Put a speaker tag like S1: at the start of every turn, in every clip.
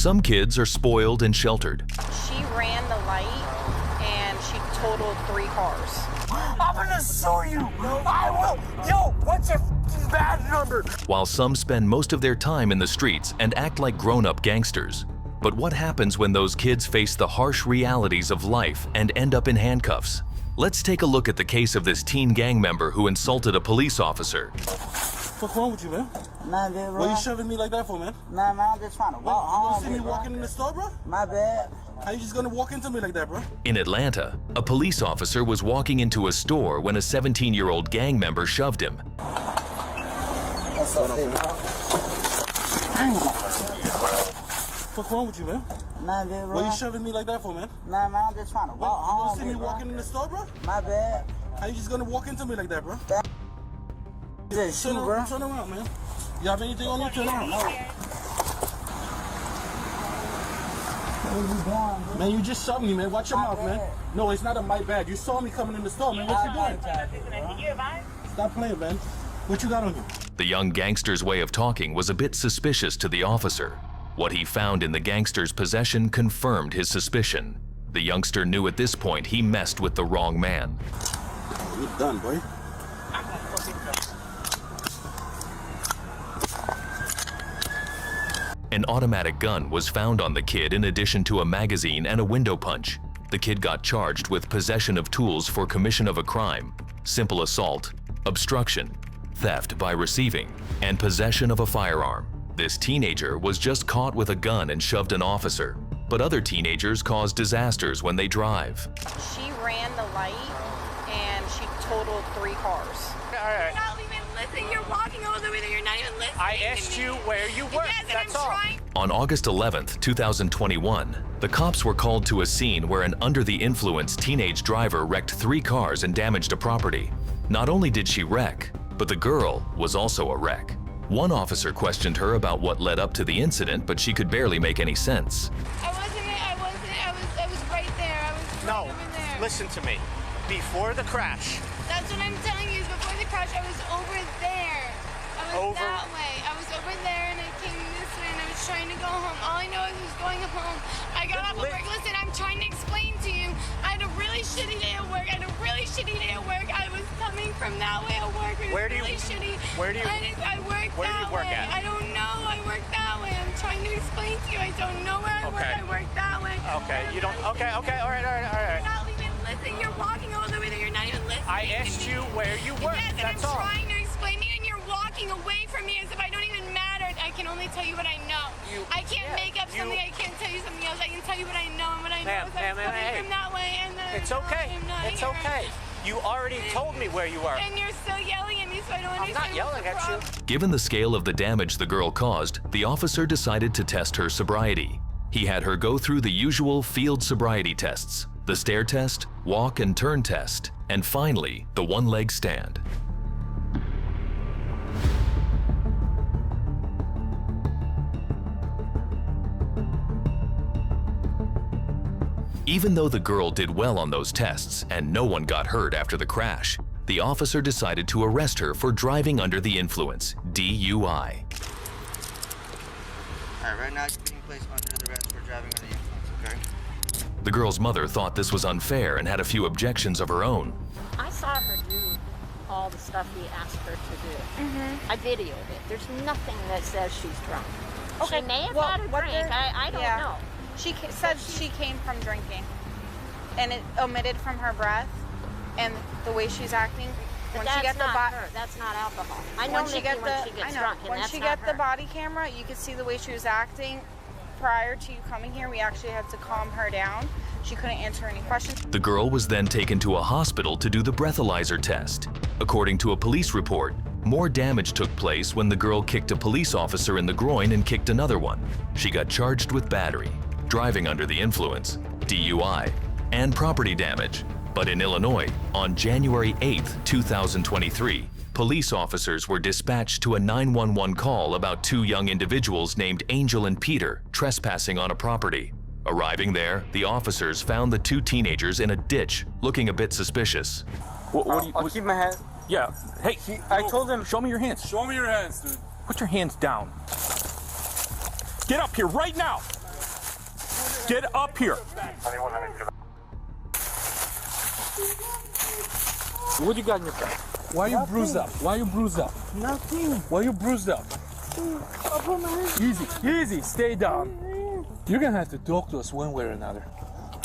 S1: Some kids are spoiled and sheltered.
S2: She ran the light and she totaled 3 cars.
S3: I'm gonna sue you! I will! Yo, what's your badge number?
S1: While some spend most of their time in the streets and act like grown-up gangsters. But what happens when those kids face the harsh realities of life and end up in handcuffs? Let's take a look at the case of this teen gang member who insulted a police officer.
S4: What's wrong with you, man?
S5: Nah, bad, bro.
S4: What are you shoving me like that for, man?
S5: Nah, man, I'm just trying to walk home.
S4: You gonna see me
S5: bro.
S4: walking in the store, bro?
S5: My bad.
S4: How you just gonna walk into me like that, bro?
S1: In Atlanta, a police officer was walking into a store when a 17-year-old gang member shoved him.
S5: What's up, big bro?
S4: What's wrong with you, man?
S5: Nah, bad, bro.
S4: What are you shoving me like that for, man?
S5: Nah, man, I'm just trying to walk
S4: You
S5: home.
S4: gonna see me
S5: big bro.
S4: walking in the store, bro?
S5: My bad.
S4: How you just gonna walk into me like that, bro?
S5: Just shoot, bro.
S4: Turn around, man. You have anything on you? Turn around. No.
S5: Where you going, bro?
S4: Man, you just shoved me, man. Watch your
S5: My
S4: mouth, man.
S5: bad.
S4: No, it's not a my bad. You saw me coming in the store, man. What you doing? Stop playing, man. What you got on you?
S1: The young gangster's way of talking was a bit suspicious to the officer. What he found in the gangster's possession confirmed his suspicion. The youngster knew at this point he messed with the wrong man.
S4: You done, boy.
S1: An automatic gun was found on the kid in addition to a magazine and a window punch. The kid got charged with possession of tools for commission of a crime, simple assault, obstruction, theft by receiving, and possession of a firearm. This teenager was just caught with a gun and shoved an officer. But other teenagers cause disasters when they drive.
S2: She ran the light and she totaled 3 cars.
S6: Alright.
S7: You're not even listening. You're walking all the way there. You're not even listening.
S6: I asked you where you were.
S7: Yes, and
S6: That's
S7: I'm
S6: all.
S7: trying.
S1: On August 11th, 2021, the cops were called to a scene where an under-the-influence teenage driver wrecked 3 cars and damaged a property. Not only did she wreck, but the girl was also a wreck. One officer questioned her about what led up to the incident, but she could barely make any sense.
S7: I was right there. I was right
S6: No,
S7: over there.
S6: listen to me. Before the crash,
S7: That's what I'm telling you. Is before the crash, I was over there. I was
S6: Over-
S7: that way. I was over there, and I came this way, and I was trying to go home. All I know is I was going home. I got off of work. Listen, I'm trying to explain to you. I had a really shitty day at work. I was coming from that way at work. It was
S6: Where do you-
S7: really shitty.
S6: where do you-
S7: I work
S6: where do
S7: that
S6: you work
S7: way.
S6: at?
S7: I don't know. I work that way. I'm trying to explain to you. I don't know where I work.
S6: Okay.
S7: I work that way.
S6: okay, you don't, okay, all right.
S7: You're not even listening. You're walking all the way there. You're not even listening.
S6: I
S7: to
S6: asked
S7: me.
S6: you where you were.
S7: Yes, and
S6: That's
S7: I'm
S6: all.
S7: trying to explain to you, and you're walking away from me as if I don't even matter. I can only tell you what I know. I can't make up something. I can't tell you something else. I can tell you what I know, and what I know is I'm coming
S6: hey.
S7: from that way, and
S6: It's okay.
S7: I'm not
S6: It's
S7: here.
S6: okay. You already told me where you were.
S7: And you're still yelling at me, so I don't
S6: I'm
S7: understand.
S6: not yelling
S7: what's
S6: at
S7: the
S6: you.
S7: problem.
S1: Given the scale of the damage the girl caused, the officer decided to test her sobriety. He had her go through the usual field sobriety tests, the stare test, walk and turn test, and finally, the one-leg stand. Even though the girl did well on those tests and no one got hurt after the crash, the officer decided to arrest her for driving under the influence, DUI.
S8: Alright, right now you're being placed under the arrest for driving under the influence, okay?
S1: The girl's mother thought this was unfair and had a few objections of her own.
S9: I saw her do all the stuff he asked her to do. I videoed it. There's nothing that says she's drunk.
S2: Okay,
S9: She may have
S2: well,
S9: had a
S2: what
S9: drink.
S2: they're-
S9: I don't
S2: yeah.
S9: know.
S2: She said she came from drinking, and it omitted from her breath, and the way she's acting.
S9: But
S2: When
S9: that's
S2: she get the
S9: not her. That's not alcohol. I know
S2: when she
S9: Nikki
S2: get
S9: when
S2: the
S9: she gets
S2: I know
S9: drunk, and
S2: when
S9: that's
S2: she
S9: not
S2: get the
S9: her.
S2: body camera, you could see the way she was acting. Prior to you coming here, we actually had to calm her down. She couldn't answer any questions.
S1: The girl was then taken to a hospital to do the breathalyzer test. According to a police report, more damage took place when the girl kicked a police officer in the groin and kicked another one. She got charged with battery, driving under the influence, DUI, and property damage. But in Illinois, on January 8, 2023, police officers were dispatched to a 911 call about 2 young individuals named Angel and Peter trespassing on a property. Arriving there, the officers found the 2 teenagers in a ditch, looking a bit suspicious.
S10: I'll keep my hands.
S11: Yeah. Hey,
S10: I told him.
S11: show me your hands.
S4: Show me your hands, dude.
S11: Put your hands down. Get up here right now.
S10: Get up here. What do you got in your car? Why you bruised up? Why you bruised up?
S5: Nothing.
S10: Why you bruised up? Easy, easy. Stay down. You're gonna have to talk to us one way or another.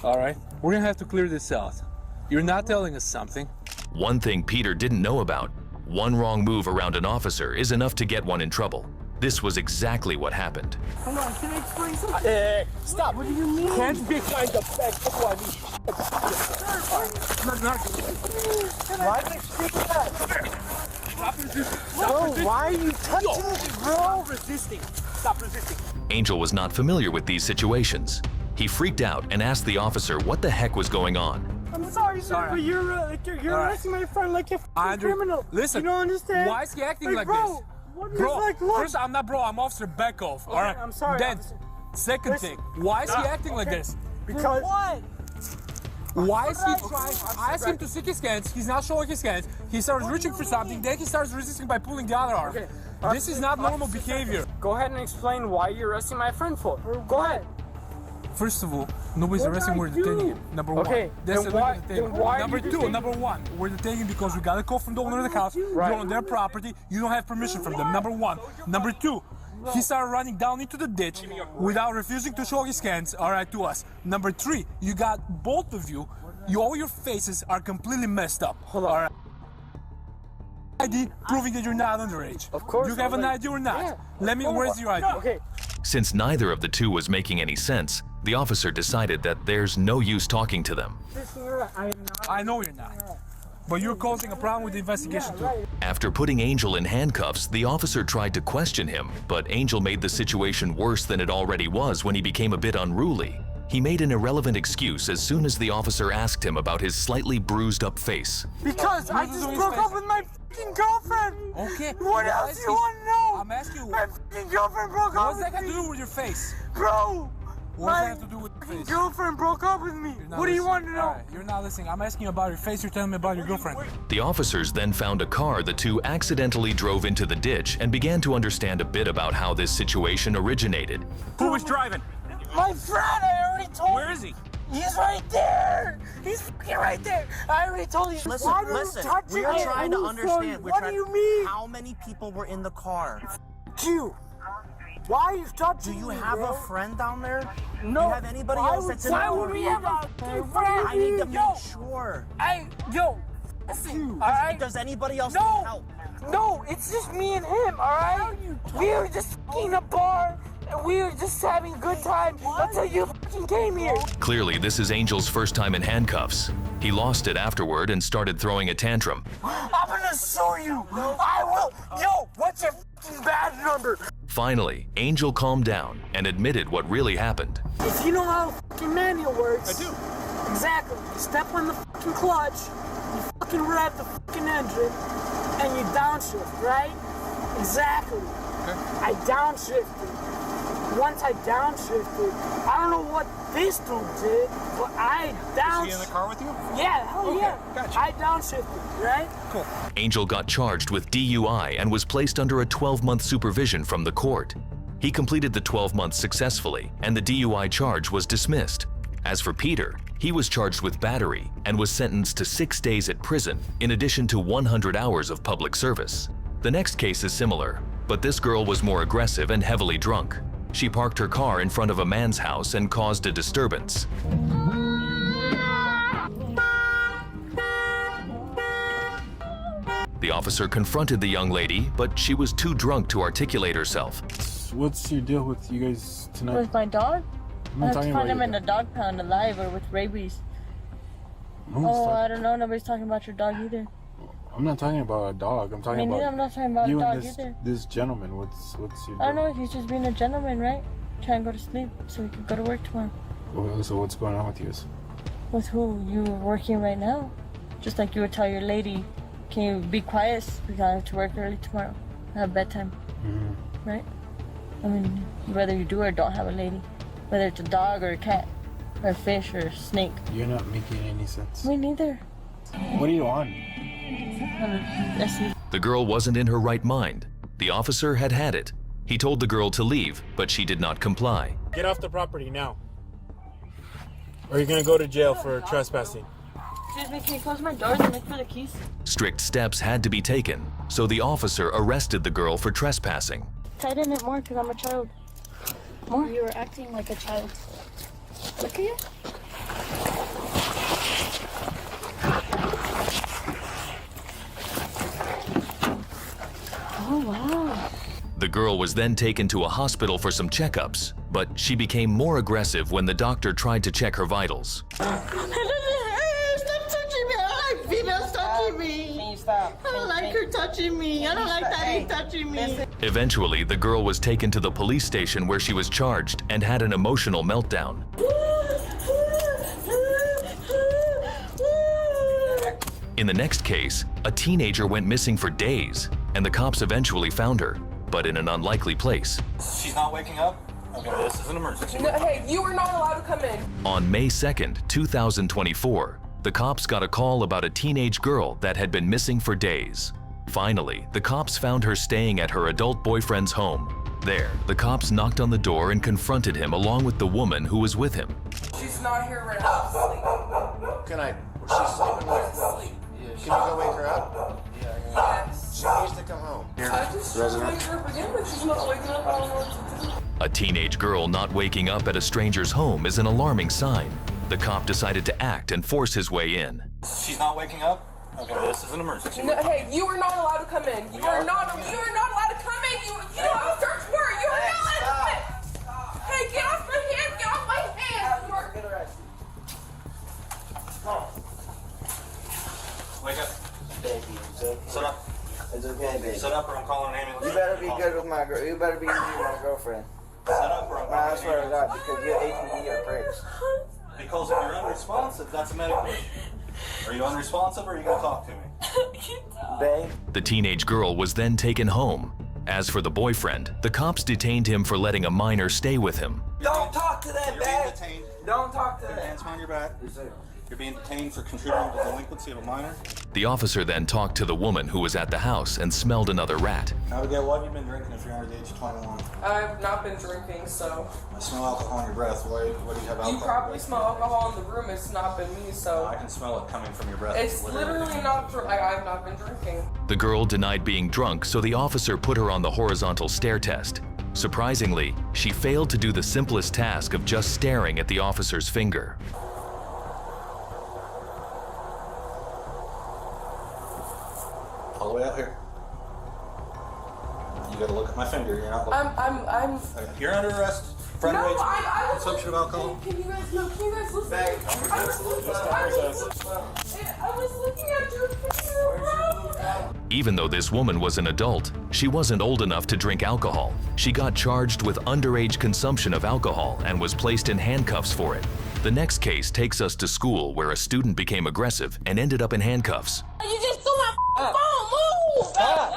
S10: All right? We're gonna have to clear this out. You're not telling us something.
S1: One thing Peter didn't know about: one wrong move around an officer is enough to get one in trouble. This was exactly what happened.
S5: Hold on, can I explain something?
S10: Hey, stop.
S5: What do you mean?
S10: Can't be kind of back. That's what I mean.
S5: Why do you speak that?
S10: Stop resisting.
S5: Bro, why are you touching me, bro?
S10: Stop resisting. Stop resisting.
S1: Angel was not familiar with these situations. He freaked out and asked the officer what the heck was going on.
S5: I'm sorry, sir,
S10: Sorry.
S5: but you're arresting my friend like a criminal.
S10: Listen,
S5: you don't understand?
S10: why is he acting like
S5: bro,
S10: this?
S5: What is
S10: Bro,
S5: like, look.
S10: first, I'm not bro, I'm Officer Beckhoff, all right?
S5: I'm sorry,
S10: Then,
S5: officer.
S10: second
S5: Listen.
S10: thing, why is he acting like this?
S5: Because what?
S10: Why is he trying? I asked him to stick his hands, he's not showing his hands, he starts reaching for something, then he starts resisting by pulling the other arm. This is not normal behavior.
S5: Go ahead and explain why you're arresting my friend for. Go ahead.
S10: First of all, nobody's arresting, we're detaining him. Number one.
S5: Okay,
S10: That's
S5: then
S10: illegal
S5: why-
S10: detention.
S5: then why are
S10: Number
S5: you
S10: two,
S5: detaining
S10: number one, we're detaining him because we got a call from the owner of the house.
S5: Right.
S10: You're on their property. You don't have permission from them. Number one. Number two, he started running down into the ditch without refusing to show his hands, all right, to us. Number three, you got both of you, all your faces are completely messed up.
S5: Hold on.
S10: All right. ID proving that you're not underage.
S5: Of course.
S10: You have an ID or not?
S5: Yeah.
S10: Let me, where's your ID?
S5: Okay.
S1: Since neither of the two was making any sense, the officer decided that there's no use talking to them.
S10: I know you're not. But you're causing a problem with the investigation too.
S1: After putting Angel in handcuffs, the officer tried to question him, but Angel made the situation worse than it already was when he became a bit unruly. He made an irrelevant excuse as soon as the officer asked him about his slightly bruised up face.
S5: Because I just broke up with my fucking girlfriend.
S10: Okay.
S5: What else do you want to know?
S10: I'm asking you.
S5: My fucking girlfriend broke up
S10: What's that
S5: with
S10: got to
S5: me.
S10: do with your face?
S5: Bro,
S10: What does
S5: my
S10: that have to do with your face?
S5: girlfriend broke up with me.
S10: You're not
S5: What do you
S10: listening.
S5: want to know?
S10: All right, you're not listening. I'm asking you about your face. You're telling me about your girlfriend.
S1: The officers then found a car the two accidentally drove into the ditch and began to understand a bit about how this situation originated.
S10: Who was driving?
S5: My friend, I already told
S10: Where is he?
S5: He's right there. He's fucking right there. I already told you.
S8: Listen,
S5: Why are you
S8: listen.
S5: touching
S8: We are
S5: me?
S8: trying to
S5: I'm
S8: understand.
S5: sorry.
S8: We're
S5: What
S8: trying,
S5: do you mean?
S8: How many people were in the car?
S5: You. Why are you touching
S8: Do
S5: me?
S8: you have
S5: bro?
S8: a friend down there?
S5: No.
S8: Do you have anybody else that's in the
S5: Why
S8: car?
S5: would we have a fucking friend?
S8: I need to make
S5: Yo,
S8: sure.
S5: listen, all right?
S8: Does anybody else
S5: No.
S8: need help?
S5: No, it's just me and him, all right? We were just fucking in a bar, and we were just having a good time until you fucking came here.
S1: Clearly, this is Angel's first time in handcuffs. He lost it afterward and started throwing a tantrum.
S5: I'm gonna sue you. I will. Yo, what's your fucking badge number?
S1: Finally, Angel calmed down and admitted what really happened.
S5: If you know how a fucking manual works. I do. Exactly. You step on the fucking clutch, you fucking rev the fucking engine, and you downshift, right? Exactly. Okay. I downshifted. Once I downshifted, I don't know what this dude did, but I downshifted.
S10: Is he in the car with you?
S5: Yeah, hell yeah.
S10: Gotcha.
S5: I downshifted, right?
S10: Cool.
S1: Angel got charged with DUI and was placed under a 12-month supervision from the court. He completed the 12 months successfully, and the DUI charge was dismissed. As for Peter, he was charged with battery and was sentenced to 6 days at prison, in addition to 100 hours of public service. The next case is similar, but this girl was more aggressive and heavily drunk. She parked her car in front of a man's house and caused a disturbance. The officer confronted the young lady, but she was too drunk to articulate herself.
S4: What's your deal with you guys tonight?
S9: With my dog?
S4: I'm
S9: I
S4: not
S9: have to
S4: talking
S9: find
S4: about
S9: him
S4: you.
S9: in the dog pound alive or with rabies.
S4: No one's
S9: Oh,
S4: talking-
S9: I don't know. Nobody's talking about your dog either.
S4: I'm not talking about a dog. I'm talking
S9: Me neither.
S4: about
S9: I'm not talking about a
S4: you
S9: dog
S4: and this,
S9: either.
S4: this gentleman. What's your deal?
S9: I don't know. He's just being a gentleman, right? Trying to go to sleep so we can go to work tomorrow.
S4: Well, so what's going on with you?
S9: With who? You were working right now. Just like you would tell your lady, can you be quiet because I have to work early tomorrow. I have bedtime.
S4: Mm-hmm.
S9: Right? I mean, whether you do or don't have a lady. Whether it's a dog or a cat or a fish or a snake.
S4: You're not making any sense.
S9: Me neither.
S4: What are you on?
S9: I see.
S1: The girl wasn't in her right mind. The officer had had it. He told the girl to leave, but she did not comply.
S10: Get off the property now.
S4: or you're gonna go to jail for trespassing.
S9: Excuse me, can you close my doors and look for the keys?
S1: Strict steps had to be taken, so the officer arrested the girl for trespassing.
S9: Tighten it more because I'm a child. More? You were acting like a child. Look at you. Oh, wow.
S1: The girl was then taken to a hospital for some checkups, but she became more aggressive when the doctor tried to check her vitals.
S3: Stop touching me. I don't like females touching me.
S5: Can you stop?
S3: I don't like her touching me. I don't like daddy touching me.
S1: Eventually, the girl was taken to the police station where she was charged and had an emotional meltdown. In the next case, a teenager went missing for days, and the cops eventually found her, but in an unlikely place.
S4: She's not waking up? Okay, this is an emergency.
S11: No, hey, you are not allowed to come in.
S1: On May 2nd, 2024, the cops got a call about a teenage girl that had been missing for days. Finally, the cops found her staying at her adult boyfriend's home. There, the cops knocked on the door and confronted him along with the woman who was with him.
S11: She's not here right now.
S4: Can I? She's sleeping where? Can you go wake her up?
S11: Yes.
S4: She needs to come home.
S11: I just tried to wake her up again, but she's not waking up. I don't know what to do.
S1: A teenage girl not waking up at a stranger's home is an alarming sign. The cop decided to act and force his way in.
S4: She's not waking up? Okay, this is an emergency.
S11: No, hey, you are not allowed to come in. You are not allowed to come in. You know how to search for her. You are not allowed to come in. Hey, get off my hands. Get off my hands. You are...
S4: Wake up.
S8: Baby, it's okay.
S4: Sit up.
S8: It's okay, baby.
S4: Sit up or I'm calling an ambulance.
S8: You better be good with my girl. You better be good with my girlfriend.
S4: Sit up or I'm
S8: No, I
S4: calling an
S8: swear to
S4: ambulance.
S8: God, because your APD are pricks.
S4: Because if you're unresponsive, that's a medical issue. Are you unresponsive or are you going to talk to me?
S8: Babe.
S1: The teenage girl was then taken home. As for the boyfriend, the cops detained him for letting a minor stay with him.
S8: Don't talk to that,
S4: You're being
S8: babe.
S4: detained.
S8: Don't talk to
S4: Put your
S8: that.
S4: hands behind your back. You're being detained for contributing to delinquency of a minor.
S1: The officer then talked to the woman who was at the house and smelled another rat.
S4: Abigail, what have you been drinking if you're under the age of 21?
S11: I've not been drinking, so...
S4: I smell alcohol in your breath. What do you have alcohol?
S11: You probably smell alcohol in the room. It's not been me, so...
S4: I can smell it coming from your breath.
S11: It's literally not... I've not been drinking.
S1: The girl denied being drunk, so the officer put her on the horizontal stare test. Surprisingly, she failed to do the simplest task of just staring at the officer's finger.
S4: All the way out here. You gotta look at my finger. You're not looking.
S11: I'm...
S4: Okay, you're under arrest. For
S11: No,
S4: underage
S11: I was...
S4: consumption of alcohol.
S11: Can you guys listen? I was looking at your finger, bro.
S1: Even though this woman was an adult, she wasn't old enough to drink alcohol. She got charged with underage consumption of alcohol and was placed in handcuffs for it. The next case takes us to school where a student became aggressive and ended up in handcuffs.
S7: You just stole my phone. Move. Stop.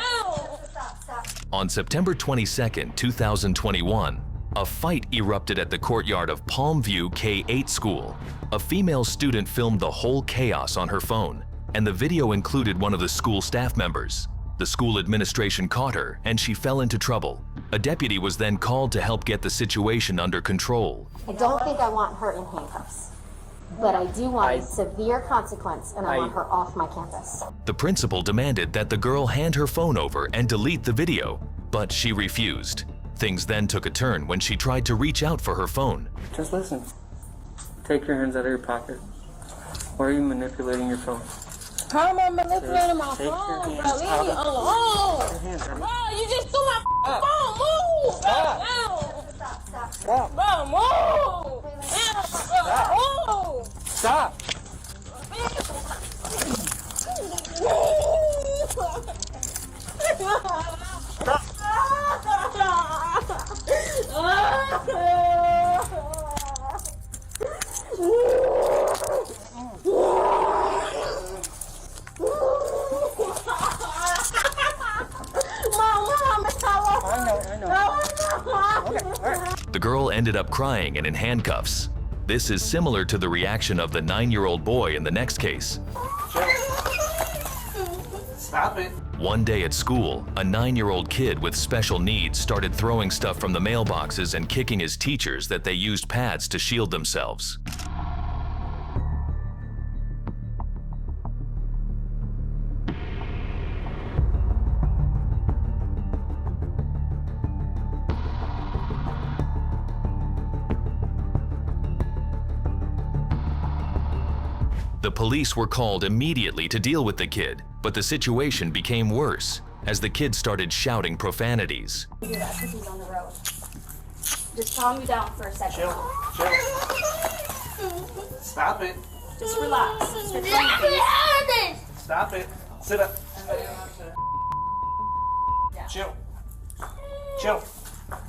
S1: On September 22nd, 2021, a fight erupted at the courtyard of Palmview K-8 school. A female student filmed the whole chaos on her phone, and the video included one of the school staff members. The school administration caught her, and she fell into trouble. A deputy was then called to help get the situation under control.
S12: I don't think I want her in handcuffs, but I do want a severe consequence, and I want her off my campus.
S1: The principal demanded that the girl hand her phone over and delete the video, but she refused. Things then took a turn when she tried to reach out for her phone.
S5: Just listen. Take your hands out of your pocket. Why are you manipulating your phone?
S7: How am I manipulating my
S5: Take your
S7: phone, bro?
S5: hands
S7: Leave
S5: out
S7: me
S5: of-
S7: alone.
S5: Your hands out of-
S7: Bro, you just stole my phone. Move.
S5: Stop.
S7: Bro, move. Move.
S5: Stop.
S1: The girl ended up crying and in handcuffs. This is similar to the reaction of the 9-year-old boy in the next case.
S5: Stop it.
S1: One day at school, a 9-year-old kid with special needs started throwing stuff from the mailboxes and kicking his teachers that they used pads to shield themselves. The police were called immediately to deal with the kid, but the situation became worse as the kid started shouting profanities.
S12: Do that because he's on the road. Just calm you down for a second.
S3: Chill. Stop it.
S12: Just relax. Just relax.
S3: Stop it. Sit up. Chill.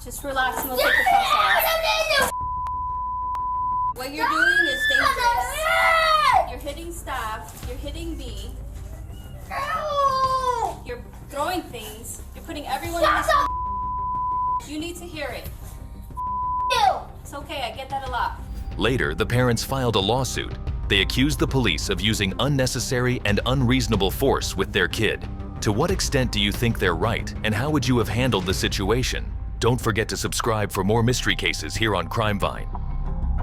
S12: Just relax and we'll take the cuffs off. What you're doing is dangerous. You're hitting staff. You're hitting me. You're throwing things. You're putting everyone in this. You need to hear it. It's okay, I get that a lot.
S1: Later, the parents filed a lawsuit. They accused the police of using unnecessary and unreasonable force with their kid. To what extent do you think they're right, and how would you have handled the situation? Don't forget to subscribe for more mystery cases here on CrimeVine.